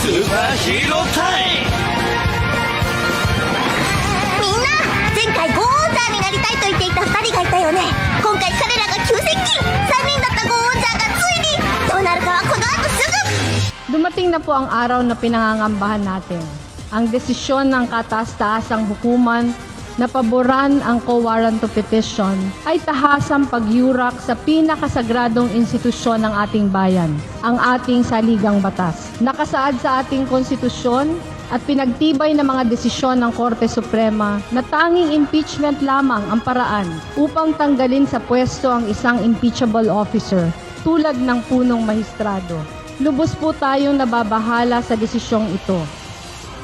スーパーヒーロータイム。みんな、前回ゴーオンザーになりたいと言っていた2人がいたよね。今回彼らが急接近。3人だったゴーオンザーがついに。どうなるかはこの後すぐ。 Dumating na po ang araw na pinangangambahan natin. Ang desisyon ng kataas-taasang hukuman na paboran ang co-warrant of petition ay tahasang pagyurak sa pinakasagradong institusyon ng ating bayan, ang ating saligang batas. Nakasaad sa ating konstitusyon at pinagtibay ng mga desisyon ng Korte Suprema na tanging impeachment lamang ang paraan upang tanggalin sa pwesto ang isang impeachable officer tulad ng punong mahistrado. Lubos po tayong nababahala sa desisyong ito.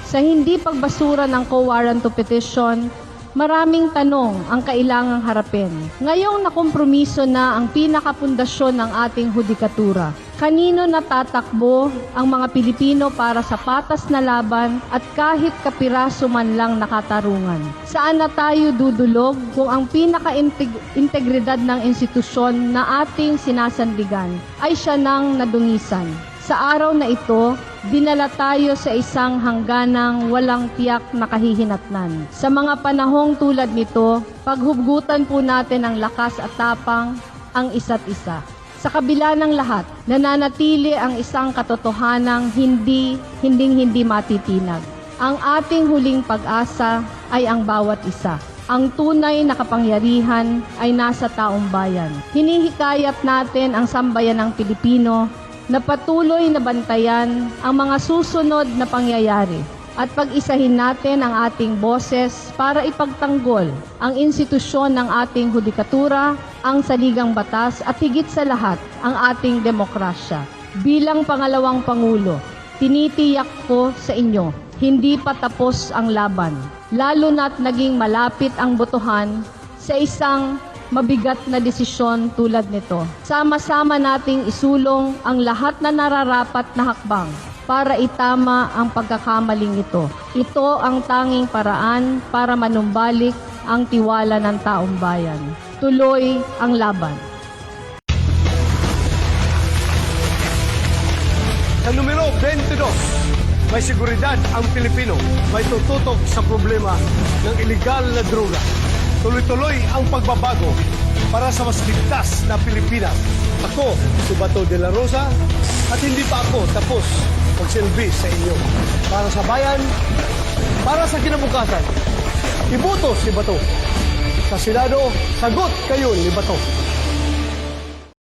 Sa hindi pagbasura ng co-warrant of petition, maraming tanong ang kailangang harapin. Ngayong nakompromiso na ang pinakapundasyon ng ating hudikatura, kanino natatakbo ang mga Pilipino para sa patas na laban at kahit kapiraso man lang nakatarungan? Saan na tayo dudulog kung ang pinaka-integridad ng institusyon na ating sinasandigan ay siya nang nadungisan? Sa araw na ito, dinala tayo sa isang hangganang walang tiyak na kahihinatnan. Sa mga panahong tulad nito, paghubgutan po natin ang lakas at tapang ang isa't isa. Sa kabila ng lahat, nananatili ang isang katotohanang hindi matitinag. Ang ating huling pag-asa ay ang bawat isa. Ang tunay na kapangyarihan ay nasa taong bayan. Hinihikayat natin ang sambayanang Pilipino na patuloy na bantayan ang mga susunod na pangyayari at pag-isahin natin ang ating boses para ipagtanggol ang institusyon ng ating hudikatura, ang saligang batas at higit sa lahat ang ating demokrasya. Bilang pangalawang Pangulo, tinitiyak ko sa inyo, hindi pa tapos ang laban, lalo na't naging malapit ang botohan sa isang mabigat na desisyon tulad nito. Sama-sama nating isulong ang lahat na nararapat na hakbang para itama ang pagkakamaling ito. Ito ang tanging paraan para manumbalik ang tiwala ng taong bayan. Tuloy ang laban. Sa numero 22, may seguridad ang Pilipino. May tututok sa problema ng iligal na droga. Tuloy-tuloy ang pagbabago para sa mas ligtas na Pilipinas. Ako, si Bato de la Rosa, at hindi pa ako tapos magsilbi sa inyo. Para sa bayan, para sa kinabukasan, iboto si Bato. Sa Senado, sagot kayo ni Bato.